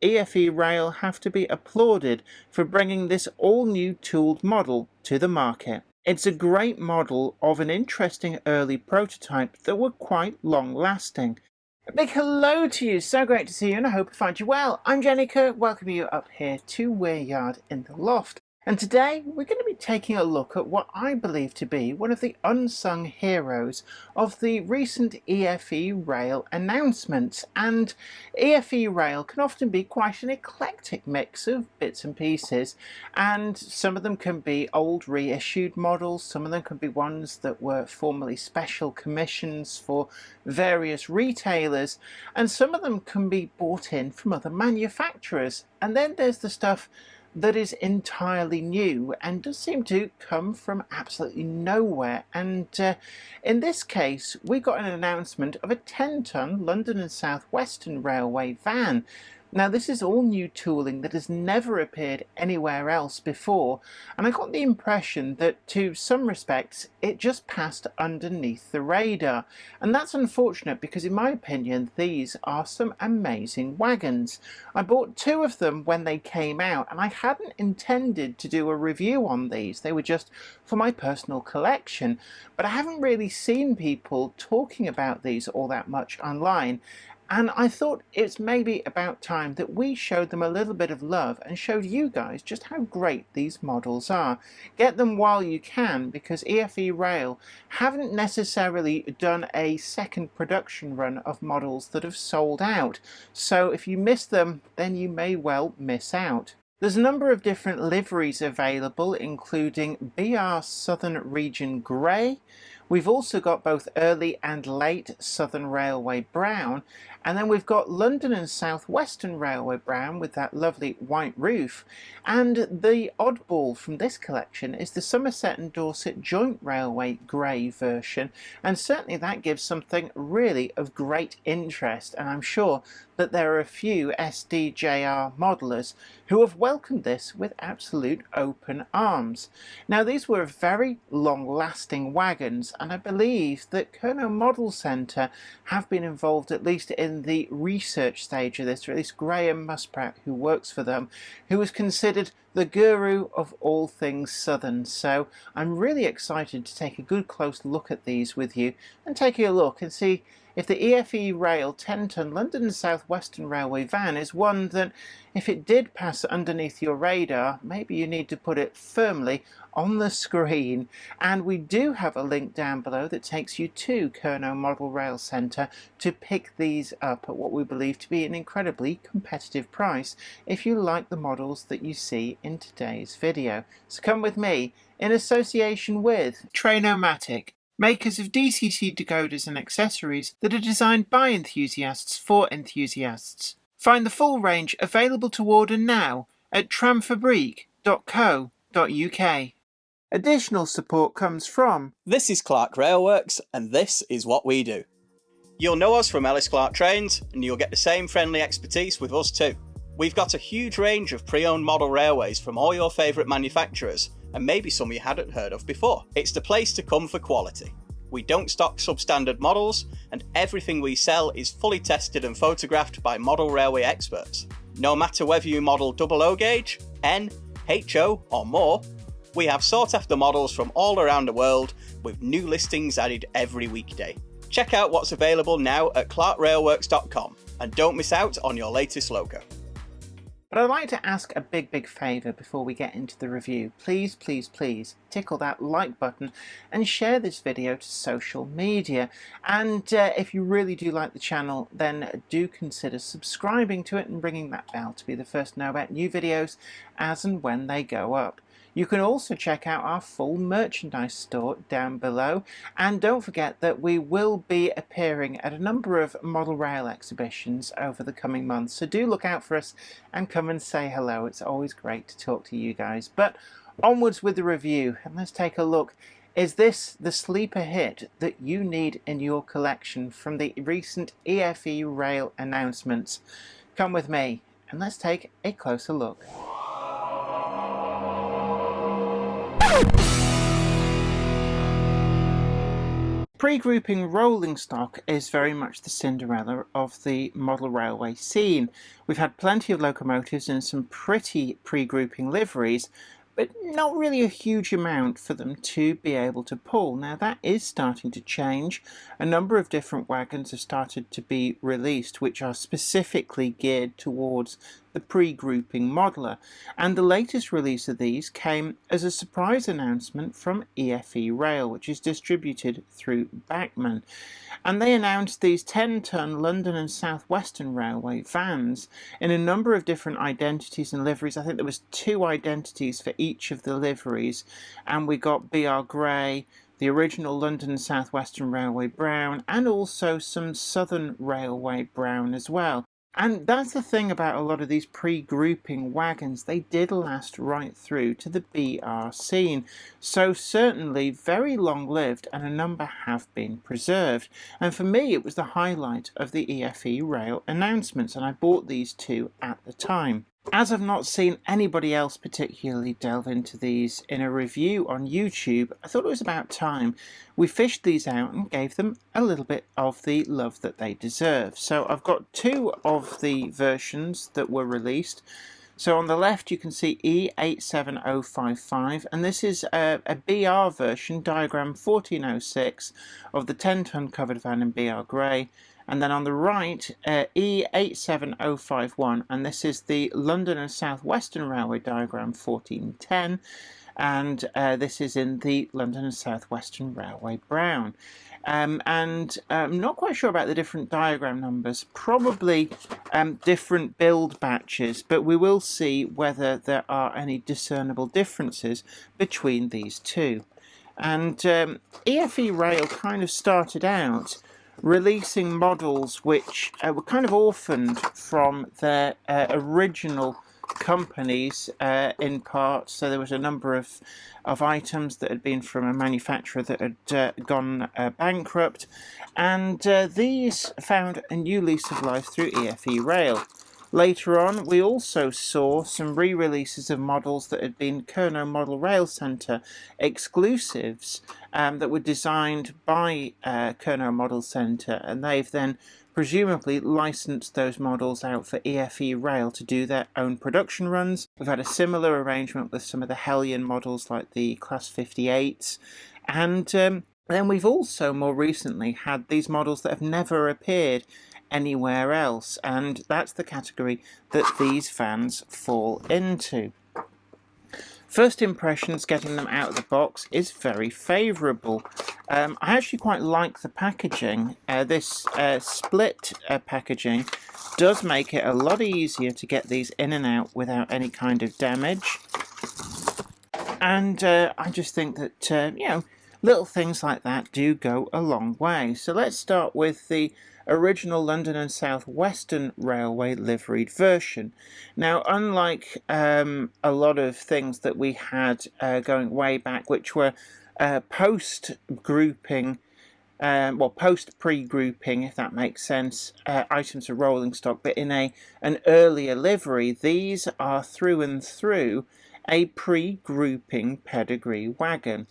EFE Rail have to be applauded for bringing this all-new tooled model to the market. It's a great model of an interesting early prototype that were quite long-lasting. A big hello to you, so great to see you and I hope I find you well. I'm Kirk, welcoming you up here to Weir Yard in the Loft. And today we're going to be taking a look at what I believe to be one of the unsung heroes of the recent EFE Rail announcements. And EFE Rail can often be quite an eclectic mix of bits and pieces, and some of them can be old reissued models, some of them can be ones that were formerly special commissions for various retailers, and some of them can be bought in from other manufacturers. And then there's the stuff that is entirely new and does seem to come from absolutely nowhere. And in this case we got an announcement of a 10-ton London and South Western Railway van. Now this is all new tooling that has never appeared anywhere else before, and I got the impression that to some respects it just passed underneath the radar, and that's unfortunate because in my opinion these are some amazing wagons. I bought two of them when they came out and I hadn't intended to do a review on these, they were just for my personal collection, but I haven't really seen people talking about these all that much online. And I thought it's maybe about time that we showed them a little bit of love and showed you guys just how great these models are. Get them while you can, because EFE Rail haven't necessarily done a second production run of models that have sold out. So if you miss them, then you may well miss out. There's a number of different liveries available, including BR Southern Region Grey. We've also got both early and late Southern Railway Brown, and then we've got London and South Western Railway Brown with that lovely white roof, and the oddball from this collection is the Somerset and Dorset Joint Railway Grey version, and certainly that gives something really of great interest, and I'm sure that there are a few SDJR modelers who have welcomed this with absolute open arms. Now these were very long-lasting wagons, and I believe that Kirk Model Centre have been involved at least in the research stage of this, or at least Graham Muspratt, who works for them, who is considered the guru of all things southern. So I'm really excited to take a good close look at these with you and take a look and see if the EFE Rail 10-ton London and South Western Railway van is one that, if it did pass underneath your radar, maybe you need to put it firmly on the screen. And we do have a link down below that takes you to Kirk Model Rail Centre to pick these up at what we believe to be an incredibly competitive price if you like the models that you see in today's video. So come with me in association with Trainomatic, makers of DCT decoders and accessories that are designed by enthusiasts for enthusiasts. Find the full range available to order now at tramfabrique.co.uk. Additional support comes from... This is Clark Railworks, and this is what we do. You'll know us from Ellis Clark Trains, and you'll get the same friendly expertise with us too. We've got a huge range of pre-owned model railways from all your favourite manufacturers, and maybe some you hadn't heard of before. It's the place to come for quality. We don't stock substandard models, and everything we sell is fully tested and photographed by model railway experts. No matter whether you model 00 gauge, N, HO or more, we have sought after models from all around the world with new listings added every weekday. Check out what's available now at clarkrailworks.com and don't miss out on your latest logo. But I'd like to ask a big favour before we get into the review. Please tickle that like button and share this video to social media. And if you really do like the channel, then do consider subscribing to it and ringing that bell to be the first to know about new videos as and when they go up. You can also check out our full merchandise store down below, and don't forget that we will be appearing at a number of model rail exhibitions over the coming months, so do look out for us and come and say hello. It's always great to talk to you guys. But onwards with the review, and let's take a look. Is this the sleeper hit that you need in your collection from the recent EFE Rail announcements? Come with me and let's take a closer look. Pre-grouping rolling stock is very much the Cinderella of the model railway scene. We've had plenty of locomotives and some pretty pre-grouping liveries, but not really a huge amount for them to be able to pull. Now that is starting to change. A number of different wagons have started to be released which are specifically geared towards the pre-grouping modeler, and the latest release of these came as a surprise announcement from EFE Rail, which is distributed through Bachmann, and they announced these 10-ton London and South Western Railway vans in a number of different identities and liveries. I think there was 2 identities for each of the liveries, and we got BR Grey, the original London and South Western Railway Brown, and also some Southern Railway Brown as well. And that's the thing about a lot of these pre-grouping wagons, they did last right through to the BR scene, so certainly very long-lived, and a number have been preserved. And for me it was the highlight of the EFE Rail announcements, and I bought these 2 at the time. As I've not seen anybody else particularly delve into these in a review on YouTube, I thought it was about time we fished these out and gave them a little bit of the love that they deserve. So I've got 2 of the versions that were released. So on the left you can see E87055, and this is a BR version, diagram 1406, of the 10-ton covered van in BR Grey. And then on the right, E87051, and this is the London and South Western Railway diagram 1410, and this is in the London and South Western Railway Brown. I'm not quite sure about the different diagram numbers, probably different build batches, but we will see whether there are any discernible differences between these 2. And EFE Rail kind of started out releasing models which were kind of orphaned from their original companies in part. So there was a number of items that had been from a manufacturer that had gone bankrupt, and these found a new lease of life through EFE Rail. Later on, we also saw some re-releases of models that had been Kernow Model Rail Centre exclusives that were designed by Kernow Model Centre, and they've then presumably licensed those models out for EFE Rail to do their own production runs. We've had a similar arrangement with some of the Hellion models like the Class 58s, and then we've also more recently had these models that have never appeared anywhere else, and that's the category that these vans fall into. First impressions getting them out of the box is very favourable. I actually quite like the packaging. This split packaging does make it a lot easier to get these in and out without any kind of damage, and I just think that little things like that do go a long way. So let's start with the original London and South Western Railway liveried version. Now, unlike a lot of things that we had going way back, which were post-grouping, post-pre-grouping, if that makes sense, items of rolling stock, but in an earlier livery, these are through and through a pre-grouping pedigree wagon.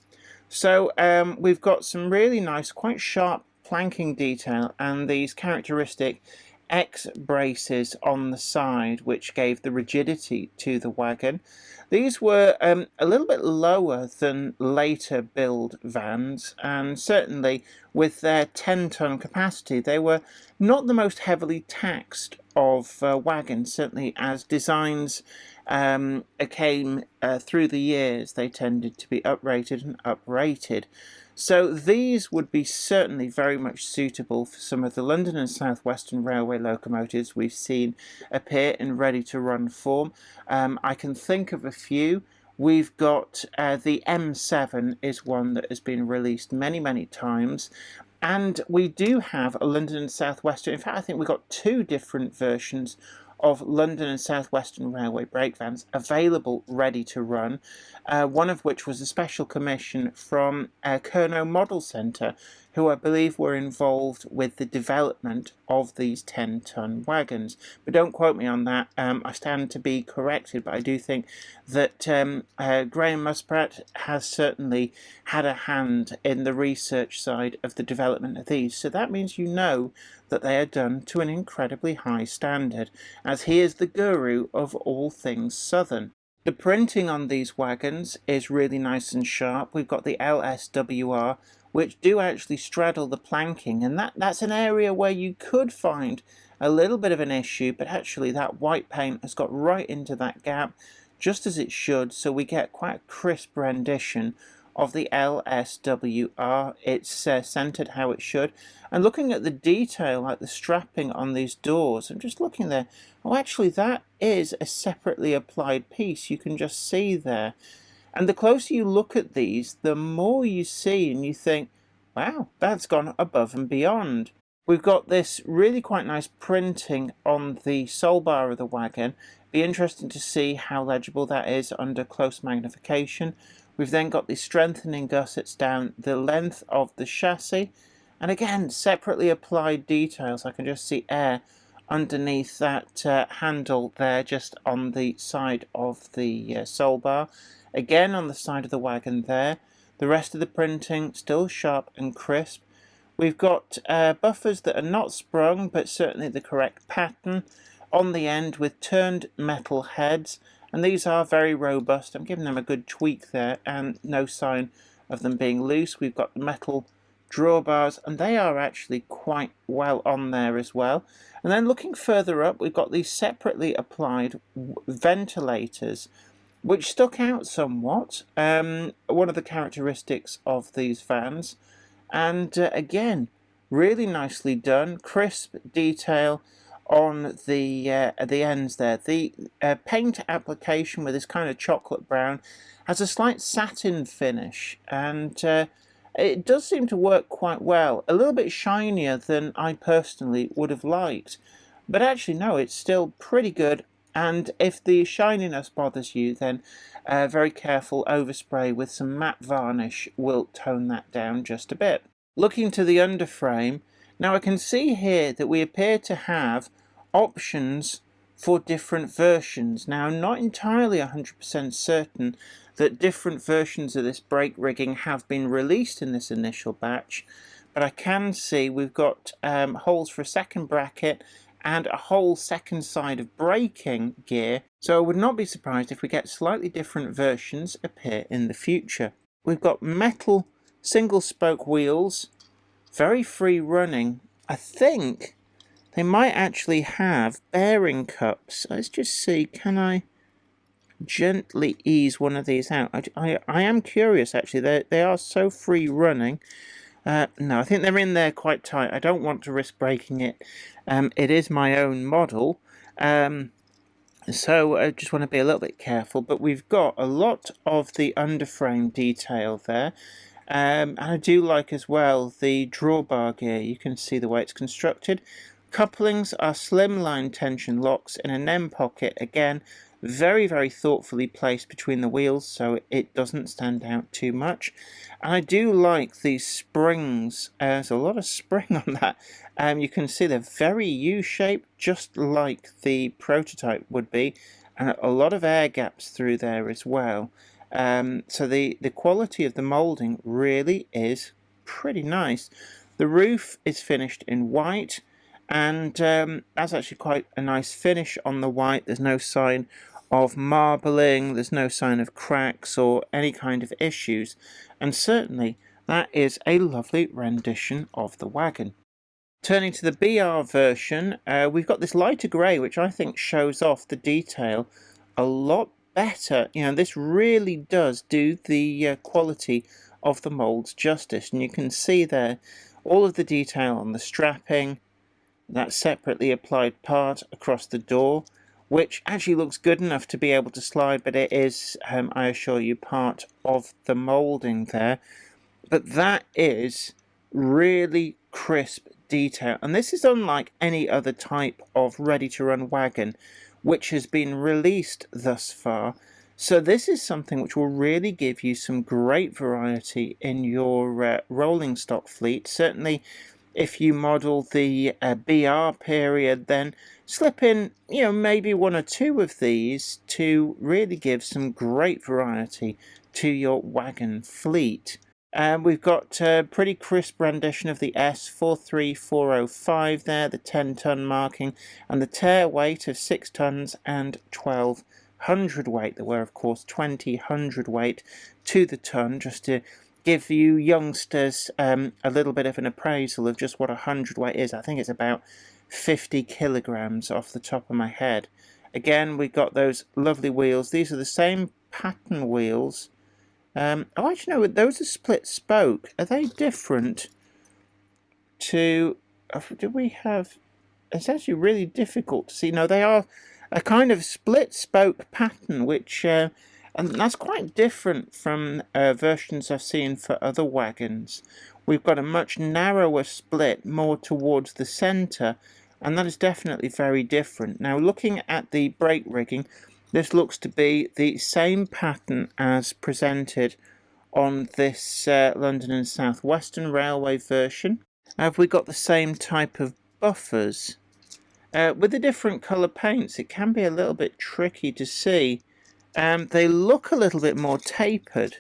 So we've got some really nice, quite sharp planking detail and these characteristic X braces on the side which gave the rigidity to the wagon. These were a little bit lower than later build vans, and certainly with their 10-ton capacity they were not the most heavily taxed of wagons. Certainly as designs came through the years, they tended to be uprated and uprated. So these would be certainly very much suitable for some of the London and South Western Railway locomotives we've seen appear in ready-to-run form. I can think of a few. We've got the M7 is one that has been released many, many times. And we do have a London and South Western. In fact, I think we've got 2 different versions of London and South Western Railway brake vans available, ready to run, one of which was a special commission from Kernow Model Centre, who I believe were involved with the development of these 10-ton wagons. But don't quote me on that. I stand to be corrected, but I do think that Graham Muspratt has certainly had a hand in the research side of the development of these. So that means you know that they are done to an incredibly high standard, as he is the guru of all things Southern. The printing on these wagons is really nice and sharp. We've got the LSWR, which do actually straddle the planking, and that's an area where you could find a little bit of an issue, but actually that white paint has got right into that gap, just as it should, so we get quite a crisp rendition of the LSWR. It's centered how it should. And looking at the detail, like the strapping on these doors, I'm just looking there. Oh, actually, that is a separately applied piece. You can just see there. And the closer you look at these, the more you see and you think, wow, that's gone above and beyond. We've got this really quite nice printing on the sole bar of the wagon. Be interesting to see how legible that is under close magnification. We've then got the strengthening gussets down the length of the chassis. And again, separately applied details. I can just see air underneath that handle there, just on the side of the sole bar. Again, on the side of the wagon there. The rest of the printing still sharp and crisp. We've got buffers that are not sprung, but certainly the correct pattern on the end with turned metal heads. And these are very robust. I'm giving them a good tweak there, and no sign of them being loose. We've got the metal drawbars, and they are actually quite well on there as well. And then looking further up, we've got these separately applied ventilators, which stuck out somewhat. One of the characteristics of these vans. And again, really nicely done. Crisp detail on the ends there. The paint application with this kind of chocolate brown has a slight satin finish, and it does seem to work quite well. A little bit shinier than I personally would have liked, but actually no, it's still pretty good. And if the shininess bothers you, then very careful overspray with some matte varnish will tone that down just a bit. Looking to the underframe, now I can see here that we appear to have options for different versions. Now I'm not entirely 100% certain that different versions of this brake rigging have been released in this initial batch, but I can see we've got holes for a second bracket and a whole second side of braking gear, so I would not be surprised if we get slightly different versions appear in the future. We've got metal single spoke wheels, very free running. I think they might actually have bearing cups. Let's just see, can I gently ease one of these out? I am curious actually, they are so free running. No, I think they're in there quite tight. I don't want to risk breaking it. It is my own model, so I just want to be a little bit careful. But we've got a lot of the underframe detail there, and I do like as well the drawbar gear. You can see the way it's constructed. Couplings are slimline tension locks in a NEM pocket. Again, very, very thoughtfully placed between the wheels so it doesn't stand out too much. And I do like these springs. There's a lot of spring on that. You can see they're very U-shaped, just like the prototype would be, and a lot of air gaps through there as well. So the quality of the moulding really is pretty nice. The roof is finished in white, and that's actually quite a nice finish on the white. There's no sign of marbling, there's no sign of cracks or any kind of issues, and certainly that is a lovely rendition of the wagon. Turning to the BR version, we've got this lighter grey, which I think shows off the detail a lot better. You know, this really does do the quality of the moulds justice, and you can see there all of the detail on the strapping, that separately applied part across the door, which actually looks good enough to be able to slide, but it is, I assure you, part of the moulding there. But that is really crisp detail, and this is unlike any other type of ready-to-run wagon which has been released thus far. So this is something which will really give you some great variety in your rolling stock fleet. Certainly if you model the BR period, then slip in, maybe one or two of these to really give some great variety to your wagon fleet. We've got a pretty crisp rendition of the S43405 there, the 10-ton marking, and the tare weight of 6 tons and 12 hundredweight. There were, of course, 20 hundredweight to the ton, just to give you youngsters a little bit of an appraisal of just what a hundredweight is. I think it's about 50 kilograms off the top of my head. Again, we've got those lovely wheels. These are the same pattern wheels. Actually, no, those are split spoke. Are they different to... do we have... It's actually really difficult to see. No, they are a kind of split spoke pattern, which... and that's quite different from versions I've seen for other wagons. We've got a much narrower split, more towards the centre, and that is definitely very different. Now, looking at the brake rigging, this looks to be the same pattern as presented on this London and South Western Railway version. Have we got the same type of buffers? With the different colour paints, it can be a little bit tricky to see. They look a little bit more tapered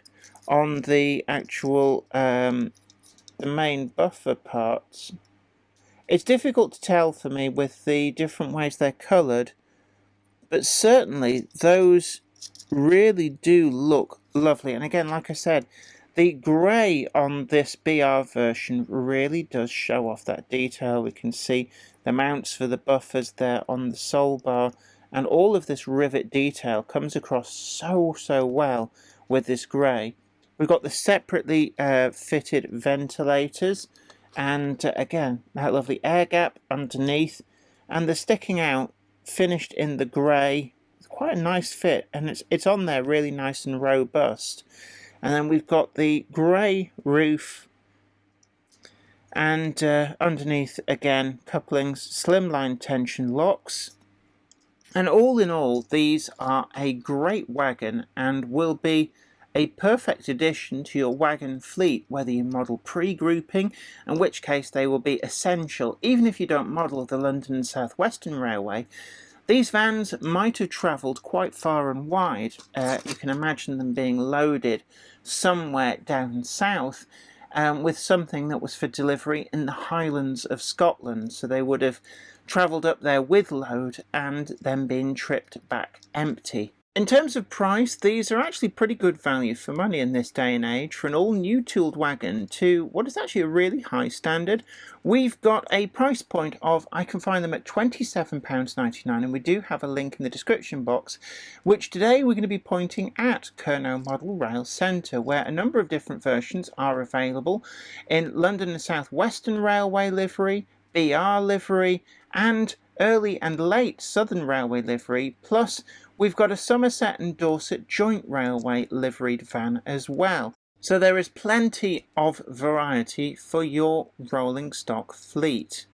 on the actual the main buffer parts. It's difficult to tell for me with the different ways they're coloured, but certainly those really do look lovely. And again, like I said, the grey on this BR version really does show off that detail. We can see the mounts for the buffers there on the sole bar, and all of this rivet detail comes across so well with this grey. We've got the separately fitted ventilators, and again, that lovely air gap underneath, and the sticking out finished in the grey. It's quite a nice fit, and it's on there really nice and robust. And then we've got the grey roof, and underneath again couplings, slimline tension locks. And all in all, these are a great wagon and will be a perfect addition to your wagon fleet, whether you model pre-grouping, in which case they will be essential. Even if you don't model the London and South Western Railway, these vans might have travelled quite far and wide. You can imagine them being loaded somewhere down south with something that was for delivery in the Highlands of Scotland. So they would have travelled up there with load and then been tripped back empty. In terms of price, these are actually pretty good value for money in this day and age for an all-new tooled wagon to what is actually a really high standard. We've got a price point of, I can find them at £27.99, and we do have a link in the description box, which today we're going to be pointing at Kirk Model Rail Centre, where a number of different versions are available in London and South Western Railway livery, BR livery, and early and late Southern Railway livery, plus we've got a Somerset and Dorset Joint Railway liveried van as well. So there is plenty of variety for your rolling stock fleet.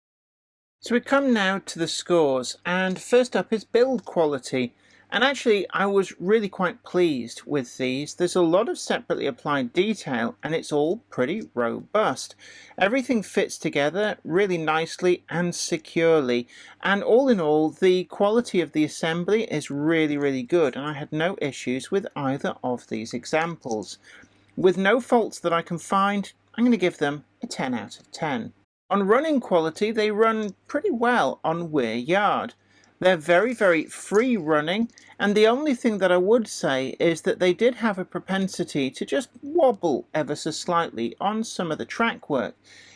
So we come now to the scores, and first up is build quality. And actually, I was really quite pleased with these. There's a lot of separately applied detail, and it's all pretty robust. Everything fits together really nicely and securely. And all in all, the quality of the assembly is really good, and I had no issues with either of these examples. With no faults that I can find, I'm going to give them a 10 out of 10. On running quality, they run pretty well on Weir Yard. They're very free running, and the only thing that I would say is that they did have a propensity to just wobble ever so slightly on some of the track work.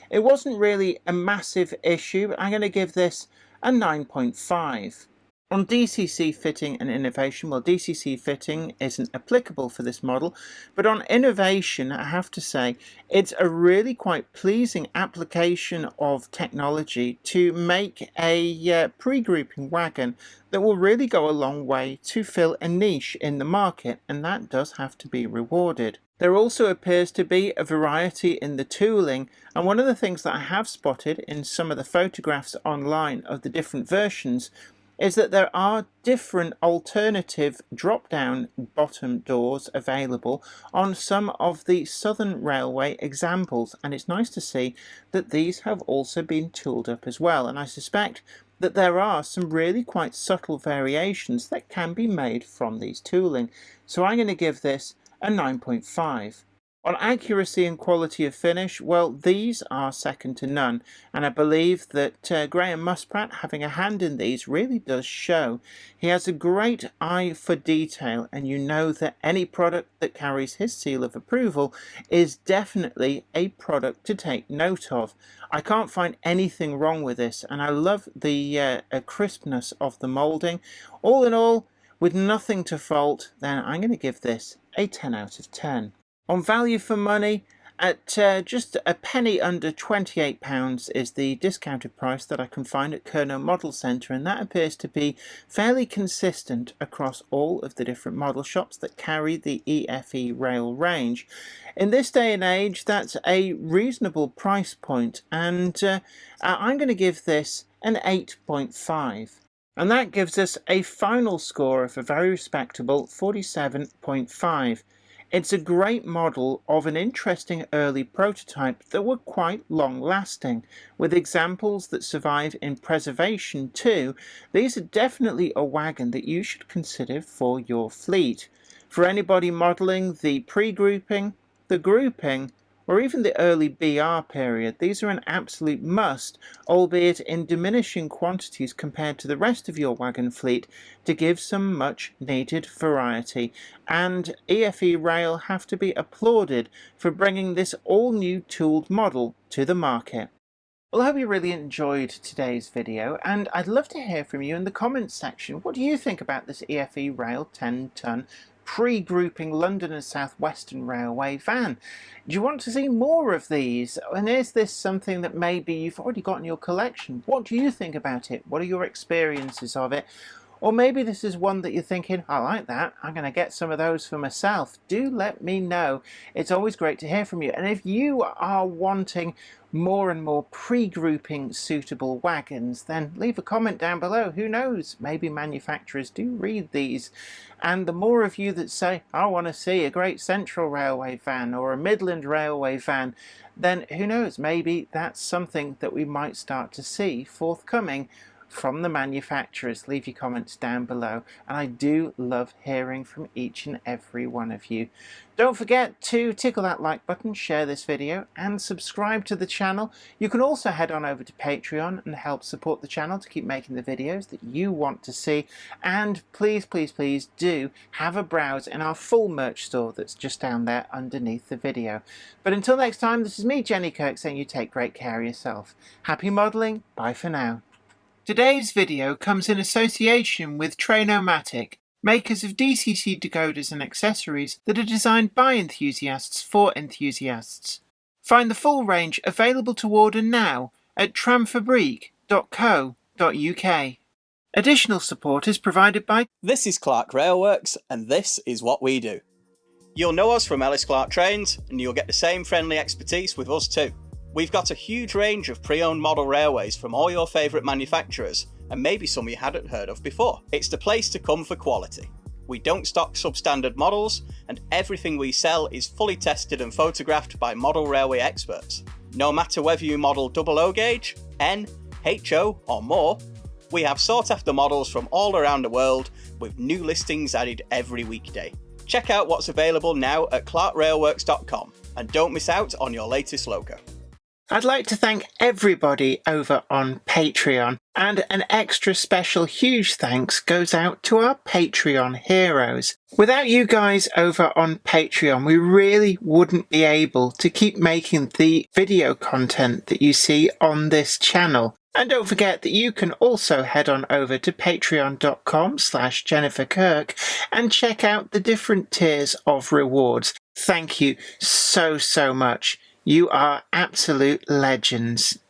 It wasn't really a massive issue, but I'm going to give this a 9.5. On DCC fitting and innovation, well, DCC fitting isn't applicable for this model, but on innovation, I have to say, it's a really quite pleasing application of technology to make a pre-grouping wagon that will really go a long way to fill a niche in the market, and that does have to be rewarded. There also appears to be a variety in the tooling, and one of the things that I have spotted in some of the photographs online of the different versions is that there are different alternative drop-down bottom doors available on some of the Southern Railway examples, and it's nice to see that these have also been tooled up as well, and I suspect that there are some really quite subtle variations that can be made from these tooling. So I'm going to give this a 9.5. On accuracy and quality of finish, well, these are second to none, and I believe that Graham Muspratt having a hand in these really does show. He has a great eye for detail, and you know that any product that carries his seal of approval is definitely a product to take note of. I can't find anything wrong with this, and I love the crispness of the moulding. All in all, with nothing to fault, then I'm going to give this a 10 out of 10. On value for money, at just a penny under £28 is the discounted price that I can find at Kirk Model Centre, and that appears to be fairly consistent across all of the different model shops that carry the EFE rail range. In this day and age, that's a reasonable price point, and I'm going to give this an 8.5. And that gives us a final score of a very respectable 47.5. It's a great model of an interesting early prototype that were quite long-lasting, with examples that survive in preservation too. These are definitely a wagon that you should consider for your fleet. For anybody modelling the pre-grouping, the grouping, or even the early BR period, these are an absolute must, albeit in diminishing quantities compared to the rest of your wagon fleet, to give some much needed variety. And EFE Rail have to be applauded for bringing this all new tooled model to the market. Well, I hope you really enjoyed today's video, and I'd love to hear from you in the comments section. What do you think about this EFE Rail 10-ton pre-grouping London and South Western Railway van? Do you want to see more of these? And is this something that maybe you've already got in your collection? What do you think about it? What are your experiences of it? Or maybe this is one that you're thinking, I like that, I'm going to get some of those for myself. Do let me know. It's always great to hear from you. And if you are wanting more and more pre-grouping suitable wagons, then leave a comment down below. Who knows, maybe manufacturers do read these. And the more of you that say, I want to see a Great Central Railway van or a Midland Railway van, then who knows, maybe that's something that we might start to see forthcoming from the manufacturers. Leave your comments down below, and I do love hearing from each and every one of you. Don't forget to tickle that like button, share this video, and subscribe to the channel. You can also head on over to Patreon and help support the channel to keep making the videos that you want to see. And please, please, please do have a browse in our full merch store that's just down there underneath the video. But until next time, this is me, Jenny Kirk, saying you take great care of yourself. Happy modelling. Bye for now. Today's video comes in association with Trainomatic, makers of DCC decoders and accessories that are designed by enthusiasts for enthusiasts. Find the full range available to order now at tramfabrique.co.uk. Additional support is provided by... This is Clark Railworks, and this is what we do. You'll know us from LSWR Trains, and you'll get the same friendly expertise with us too. We've got a huge range of pre-owned model railways from all your favourite manufacturers, and maybe some you hadn't heard of before. It's the place to come for quality. We don't stock substandard models, and everything we sell is fully tested and photographed by model railway experts. No matter whether you model 00 gauge, N, HO or more, we have sought after models from all around the world with new listings added every weekday. Check out what's available now at clarkrailworks.com, and don't miss out on your latest logo. I'd like to thank everybody over on Patreon, and an extra special huge thanks goes out to our Patreon heroes. Without you guys over on Patreon, we really wouldn't be able to keep making the video content that you see on this channel. And don't forget that you can also head on over to patreon.com/Jennifer Kirk and check out the different tiers of rewards. Thank you so much. You are absolute legends.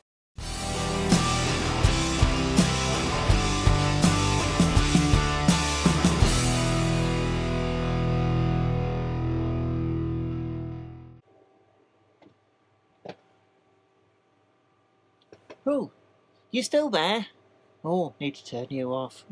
Oh, you still there? Oh, need to turn you off.